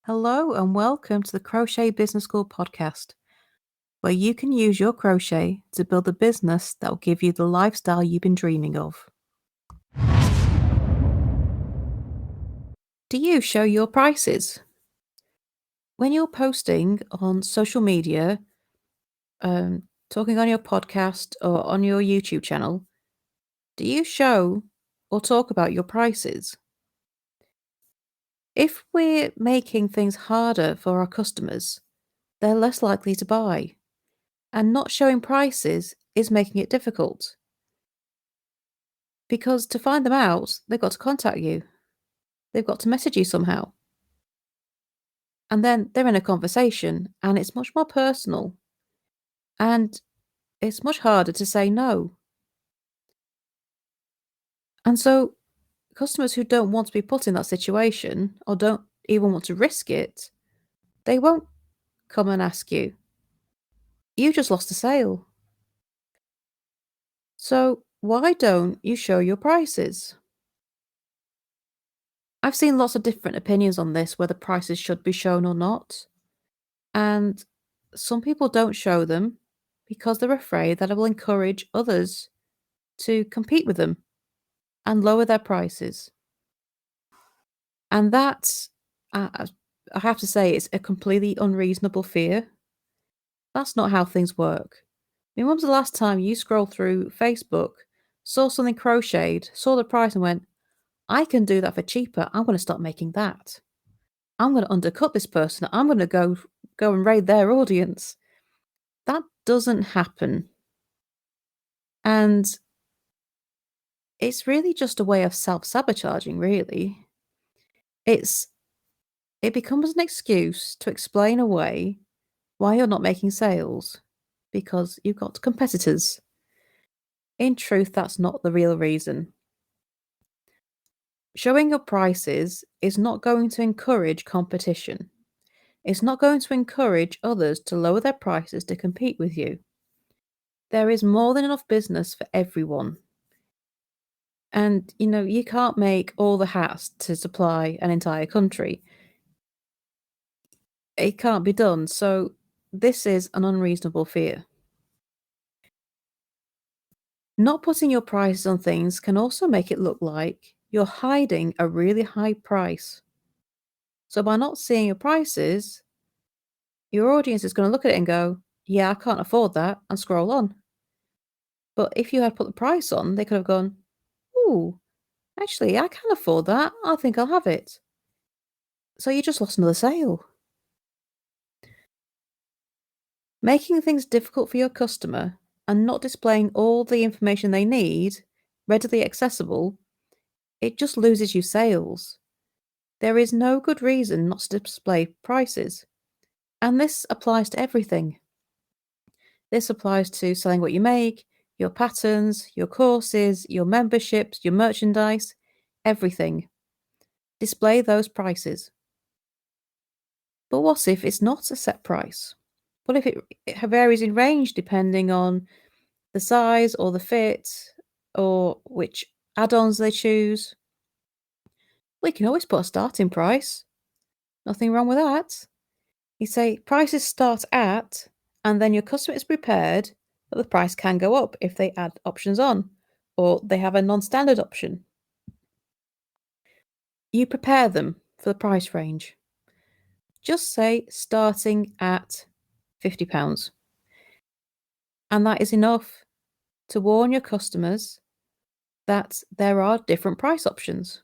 Hello and welcome to the Crochet Business School podcast, where you can use your crochet to build a business that will give you the lifestyle you've been dreaming of. Do you show your prices? When you're posting on social media, talking on your podcast or on your YouTube channel, do you show or talk about your prices? If we're making things harder for our customers, they're less likely to buy, and not showing prices is making it difficult. Because to find them out, they've got to contact you. They've got to message you somehow. And then they're in a conversation, and it's much more personal. And it's much harder to say no. And so, customers who don't want to be put in that situation or don't even want to risk it, they won't come and ask you. You just lost a sale. So, why don't you show your prices? I've seen lots of different opinions on this, whether prices should be shown or not. And some people don't show them because they're afraid that it will encourage others to compete with them and lower their prices. And that's, I have to say, it's a completely unreasonable fear. That's not how things work. I mean, when was the last time you scrolled through Facebook, saw something crocheted, saw the price, and went, I can do that for cheaper. I'm going to start making that. I'm going to undercut this person. I'm going to go and raid their audience. That doesn't happen. And it's really just a way of self-sabotaging, really. It becomes an excuse to explain away why you're not making sales, because you've got competitors. In truth, that's not the real reason. Showing your prices is not going to encourage competition. It's not going to encourage others to lower their prices to compete with you. There is more than enough business for everyone. And, you can't make all the hats to supply an entire country. It can't be done. So this is an unreasonable fear. Not putting your prices on things can also make it look like you're hiding a really high price. So by not seeing your prices, your audience is going to look at it and go, yeah, I can't afford that, and scroll on. But if you had put the price on, they could have gone, ooh, actually, I can afford that. I think I'll have it. So you just lost another sale. Making things difficult for your customer and not displaying all the information they need readily accessible, it just loses you sales. There is no good reason not to display prices. And this applies to everything. This applies to selling what you make, your patterns, your courses, your memberships, your merchandise, everything. Display those prices. But what if it's not a set price? What if it varies in range depending on the size or the fit or which add-ons they choose? We can always put a starting price. Nothing wrong with that. You say prices start at, and then your customer is prepared that the price can go up if they add options on, or they have a non-standard option. You prepare them for the price range. Just say starting at £50. And that is enough to warn your customers that there are different price options.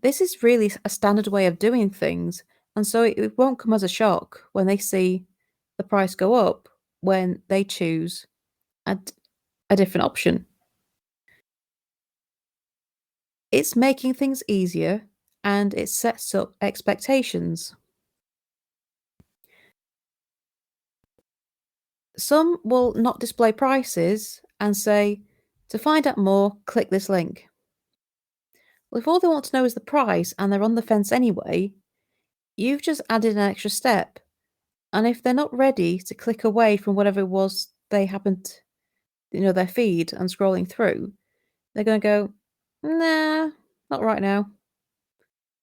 This is really a standard way of doing things, and so it won't come as a shock when they see the price go up when they choose a different option. It's making things easier and it sets up expectations. Some will not display prices and say, to find out more, click this link. Well, if all they want to know is the price and they're on the fence anyway, you've just added an extra step. And if they're not ready to click away from whatever it was they happened, their feed and scrolling through, they're going to go, nah, not right now,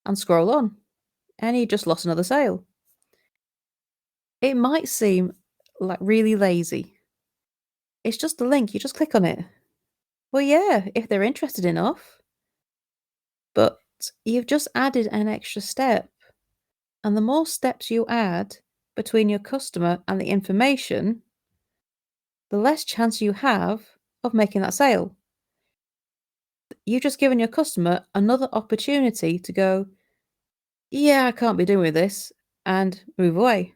and scroll on. and you just lost another sale. It might seem like really lazy. It's just a link, you just click on it. Well, yeah, if they're interested enough, but you've just added an extra step. And the more steps you add between your customer and the information, the less chance you have of making that sale. You've just given your customer another opportunity to go, yeah, I can't be doing with this, and move away.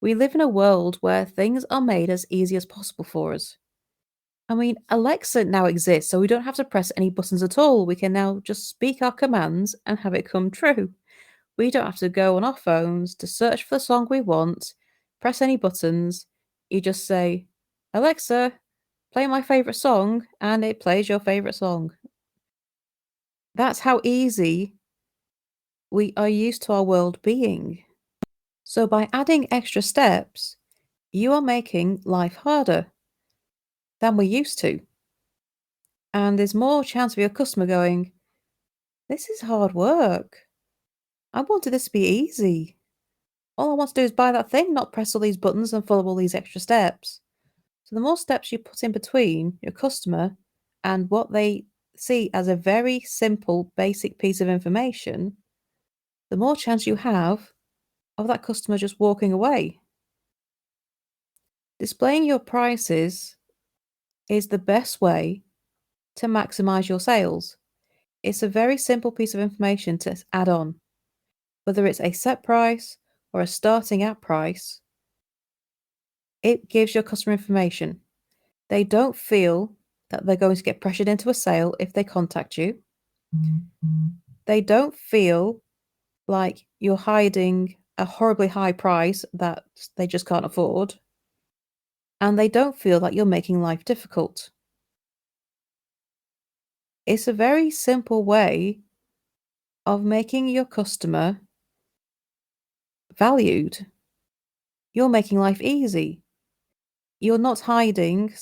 We live in a world where things are made as easy as possible for us. I mean, Alexa now exists, so we don't have to press any buttons at all. We can now just speak our commands and have it come true. We don't have to go on our phones to search for the song we want, press any buttons. You just say, Alexa, play my favourite song, and it plays your favourite song. That's how easy we are used to our world being. So by adding extra steps, you are making life harder than we're used to. And there's more chance of your customer going, this is hard work. I wanted this to be easy. All I want to do is buy that thing, not press all these buttons and follow all these extra steps. So the more steps you put in between your customer and what they see as a very simple, basic piece of information, the more chance you have of that customer just walking away. Displaying your prices is the best way to maximize your sales. It's a very simple piece of information to add on. Whether it's a set price or a starting at price, it gives your customer information. They don't feel that they're going to get pressured into a sale if they contact you. They don't feel like you're hiding a horribly high price that they just can't afford. And they don't feel that you're making life difficult. It's a very simple way of making your customer valued. You're making life easy. You're not hiding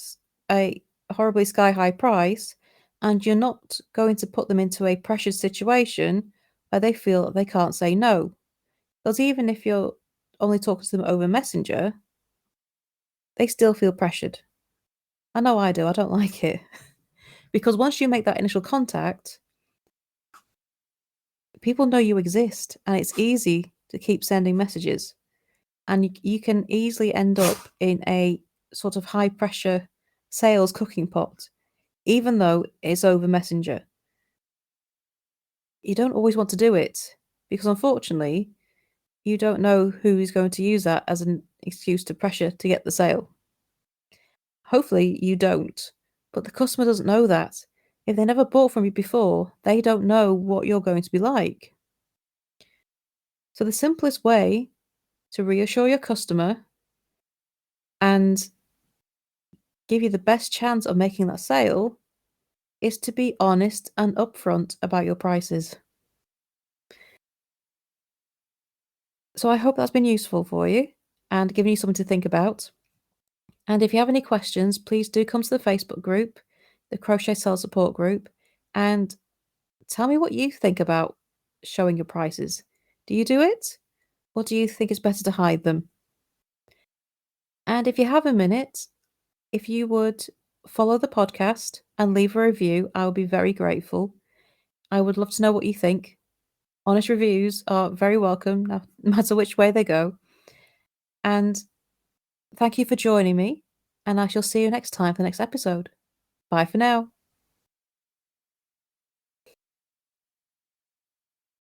a horribly sky-high price, and you're not going to put them into a pressured situation where they feel that they can't say no. Because even if you're only talking to them over Messenger, they still feel pressured. I know I do. I don't like it. Because once you make that initial contact, people know you exist, and it's easy to keep sending messages. And you can easily end up in a sort of high pressure sales cooking pot, even though it's over Messenger. You don't always want to do it because, unfortunately, you don't know who is going to use that as an excuse to pressure to get the sale. Hopefully, you don't, but the customer doesn't know that. If they never bought from you before, they don't know what you're going to be like. So, the simplest way to reassure your customer and give you the best chance of making that sale is to be honest and upfront about your prices. So I hope that's been useful for you and given you something to think about. And if you have any questions, please do come to the Facebook group, the Crochet Sales Support group, and tell me what you think about showing your prices. Do you do it? Or do you think it's better to hide them? And if you have a minute, if you would follow the podcast and leave a review, I would be very grateful. I would love to know what you think. Honest reviews are very welcome, no matter which way they go. And thank you for joining me, and I shall see you next time for the next episode. Bye for now.